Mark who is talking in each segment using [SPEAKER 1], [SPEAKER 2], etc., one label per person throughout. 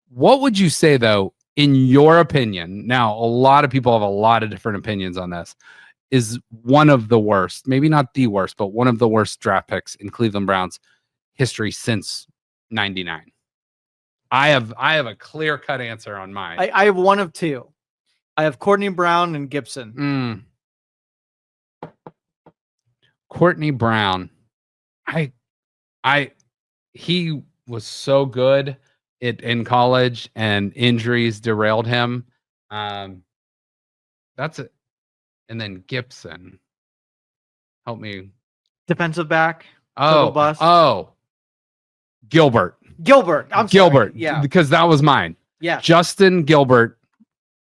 [SPEAKER 1] What would you say, though, in your opinion? Now, a lot of people have a lot of different opinions on this. Is one of the worst, maybe not the worst, but one of the worst draft picks in Cleveland Browns history since '99? I have a clear-cut answer on mine.
[SPEAKER 2] I have one of two. I have Courtney Brown and Gibson.
[SPEAKER 1] Courtney Brown. He was so good in college, and injuries derailed him. That's it. And then Gibson. Help me.
[SPEAKER 2] Defensive back.
[SPEAKER 1] Oh. Gilbert.
[SPEAKER 2] I'm sorry.
[SPEAKER 1] Yeah. Because that was mine.
[SPEAKER 2] Yeah.
[SPEAKER 1] Justin Gilbert.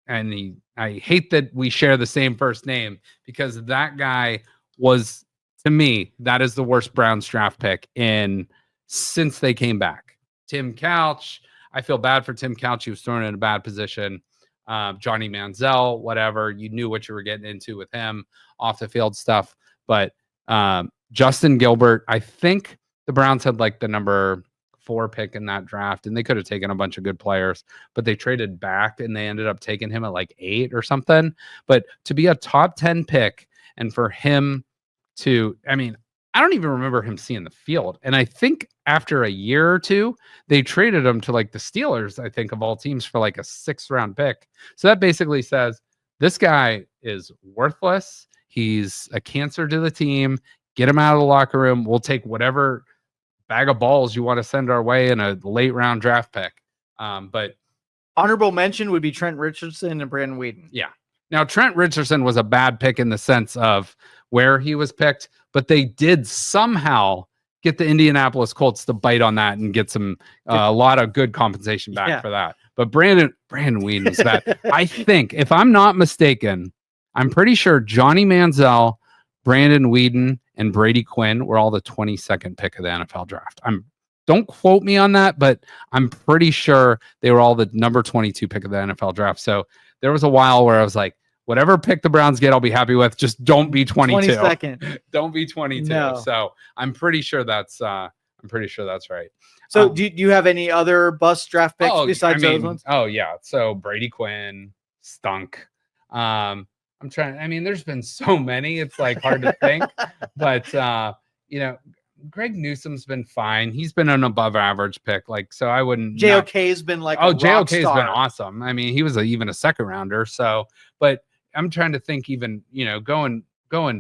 [SPEAKER 1] And I hate that we share the same first name, because that guy was, to me, that is the worst Browns draft pick since they came back. Tim Couch. I feel bad for Tim Couch. He was thrown in a bad position. Johnny Manziel, whatever. You knew what you were getting into with him, off the field stuff. But Justin Gilbert, I think the Browns had like the number 4 pick in that draft, and they could have taken a bunch of good players, but they traded back and they ended up taking him at like 8 or something. But to be a top 10 pick, and for him to, I mean, I don't even remember him seeing the field. And I think after a year or two, they traded him to like the Steelers, I think, of all teams, for like a 6th round pick. So that basically says this guy is worthless. He's a cancer to the team. Get him out of the locker room. We'll take whatever bag of balls you want to send our way in a late round draft pick. But
[SPEAKER 2] honorable mention would be Trent Richardson and Brandon Weeden.
[SPEAKER 1] Yeah. Now, Trent Richardson was a bad pick in the sense of where he was picked, but they did somehow get the Indianapolis Colts to bite on that and get some a lot of good compensation back for that. But Brandon Weeden was bad. I think, if I'm not mistaken, I'm pretty sure Johnny Manziel, Brandon Weeden, and Brady Quinn were all the 22nd pick of the NFL draft. Don't quote me on that, but I'm pretty sure they were all the number 22 pick of the NFL draft. So there was a while where I was like, whatever pick the Browns get, I'll be happy with. Just don't be 22.
[SPEAKER 2] 22nd.
[SPEAKER 1] Don't be 22.
[SPEAKER 2] No.
[SPEAKER 1] So I'm pretty sure that's right.
[SPEAKER 2] So do you have any other bust draft picks besides those ones?
[SPEAKER 1] Oh yeah. So Brady Quinn stunk. There's been so many, it's like hard to think, but Greg Newsom's been fine. He's been an above average pick. Like, so I wouldn't.
[SPEAKER 2] JOK's been like,
[SPEAKER 1] JOK's been awesome. I mean, he was even a 2nd rounder. So, but I'm trying to think, even, going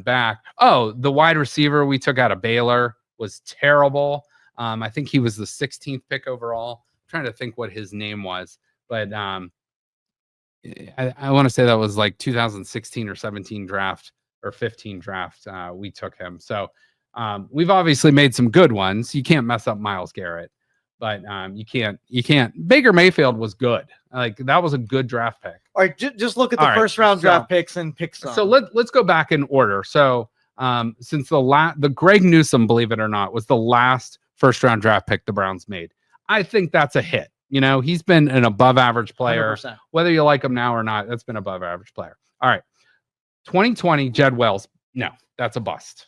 [SPEAKER 1] back. Oh, the wide receiver we took out of Baylor was terrible. I think he was the 16th pick overall. I'm trying to think what his name was, but I want to say that was like 2016 or 17 draft or 15 draft. We took him. So we've obviously made some good ones. You can't mess up Myles Garrett, but you can't. Baker Mayfield was good. Like, that was a good draft pick.
[SPEAKER 2] All right, just look at the first round draft picks and pick some.
[SPEAKER 1] So let's go back in order. So since the Greg Newsome, believe it or not, was the last first round draft pick the Browns made, I think that's a hit. He's been an above average player.
[SPEAKER 2] 100%.
[SPEAKER 1] Whether you like him now or not, that's been above average player. All right. 2020, Jed Wells. No, that's a bust.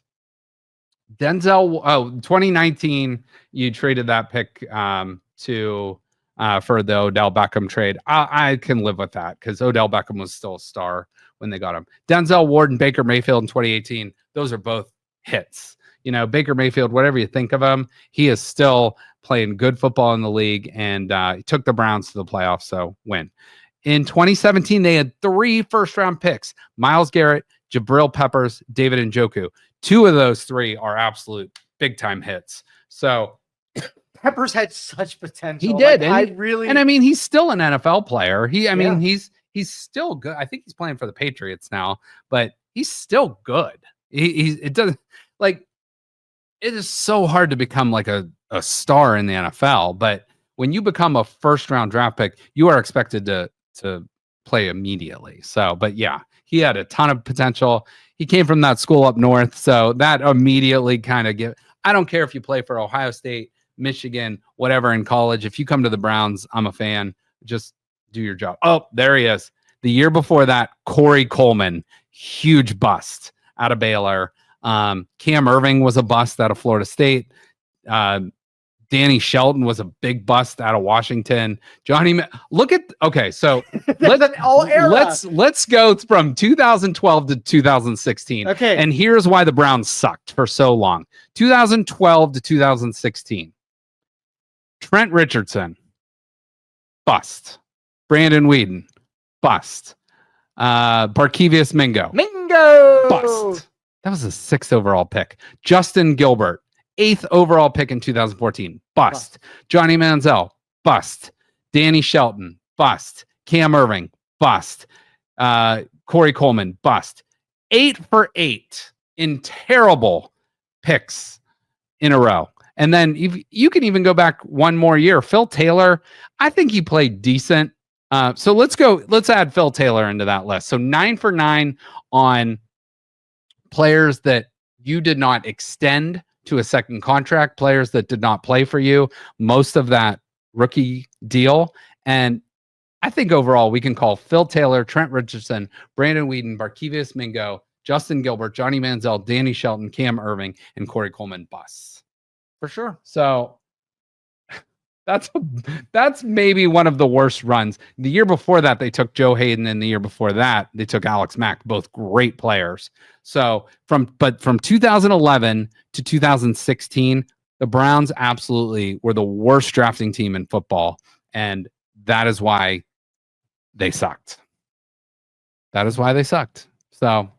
[SPEAKER 1] 2019, you traded that pick for the Odell Beckham trade. I can live with that, because Odell Beckham was still a star when they got him. Denzel Ward and Baker Mayfield in 2018, those are both hits. Baker Mayfield, whatever you think of him, he is still playing good football in the league, and he took the Browns to the playoffs, so win. In 2017, they had 3 first-round picks: Myles Garrett, Jabril Peppers, David Njoku. 2 of those 3 are absolute big-time hits. So
[SPEAKER 2] Peppers had such potential.
[SPEAKER 1] He did. He's still an NFL player. He's still good. I think he's playing for the Patriots now, but he's still good. It is so hard to become like a star in the NFL, but when you become a first-round draft pick, you are expected to play immediately. So, but yeah, he had a ton of potential. He came from that school up north, so that immediately kind of I don't care if you play for Ohio State, Michigan, whatever in college. If you come to the Browns, I'm a fan. Just do your job. Oh, there he is. The year before that, Corey Coleman, huge bust out of Baylor. Cam Irving was a bust out of Florida State. Danny Shelton was a big bust out of Washington. Look at so let's go from 2012 to 2016.
[SPEAKER 2] Okay.
[SPEAKER 1] And here's why the Browns sucked for so long. 2012 to 2016. Trent Richardson, bust. Brandon Weeden, bust. Barkevious Mingo, bust. That was a 6th overall pick. Justin Gilbert, 8th overall pick in 2014, bust. Johnny Manziel, bust. Danny Shelton, bust. Cam Irving, bust. Corey Coleman, bust. 8 for 8 in terrible picks in a row. And then you can even go back one more year. Phil Taylor, I think he played decent. So let's add Phil Taylor into that list. So 9 for 9 on players that you did not extend to a second contract, players that did not play for you, most of that rookie deal. And I think overall we can call Phil Taylor, Trent Richardson, Brandon Weeden, Barkevious Mingo, Justin Gilbert, Johnny Manziel, Danny Shelton, Cam Irving, and Corey Coleman busts.
[SPEAKER 2] For sure.
[SPEAKER 1] So that's maybe one of the worst runs. The year before that, they took Joe Hayden, and the year before that, they took Alex Mack, both great players. So from 2011 to 2016, the Browns absolutely were the worst drafting team in football, and that is why they sucked. So